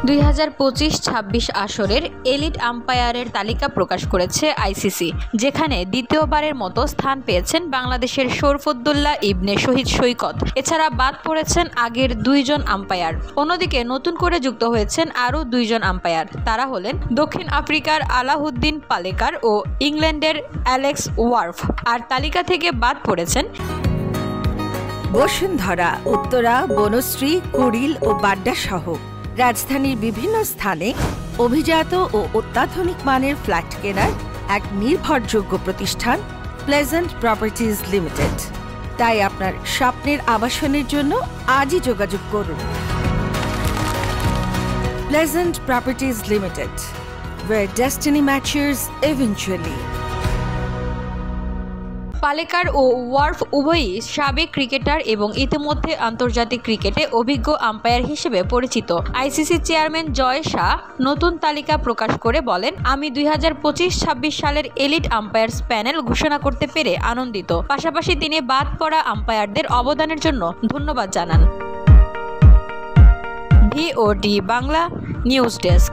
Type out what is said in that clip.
2025-26 আসরের এলিট আম্পায়ারের তালিকা প্রকাশ করেছে আইসিসি, যেখানে দ্বিতীয়বারের মতো স্থান পেয়েছেন বাংলাদেশের শরফুদ্দৌলা ইবনে শহীদ সৈকত। এছাড়া বাদ পড়েছেন আগের 2 জন আম্পায়ার। অন্যদিকে নতুন করে যুক্ত হয়েছেন আরও 2 জন আম্পায়ার। তারা হলেন দক্ষিণ আফ্রিকার আলাউদ্দিন পালেকার ও ইংল্যান্ডের অ্যালেক্স ওয়ার্ফ। আর তালিকা থেকে বাদ পড়েছেন বসুন্ধরা, উত্তরা, বনশ্রী, কুড়িল ও বাড্ডা সহ রাজধানীর বিভিন্ন স্থানে অভিজাত ও অত্যাধুনিক মানের ফ্ল্যাট কেনার এক নির্ভরযোগ্য প্রতিষ্ঠান প্লেজেন্ট প্রপার্টিজ লিমিটেড। তাই আপনার স্বপ্নের আবাসনের জন্য আজই যোগাযোগ করুন। Pleasant properties limited, where destiny matches eventually. Palekar ও ওয়ার্ফ উভয়ই সাবেক ক্রিকেটার এবং ইতিমধ্যে আন্তর্জাতিক ক্রিকেটে অভিজ্ঞ আম্পায়ার হিসেবে পরিচিত। আইসিসি চেয়ারম্যান জয় শাহ নতুন তালিকা প্রকাশ করে বলেন, আমি 2025-26 সালের এলিট আম্পায়ার্স প্যানেল ঘোষণা করতে পেরে আনন্দিত। পাশাপাশি তিনি বাদ পড়া আম্পায়ারদের অবদানের জন্য ধন্যবাদ জানান। VOD Bangla news desk.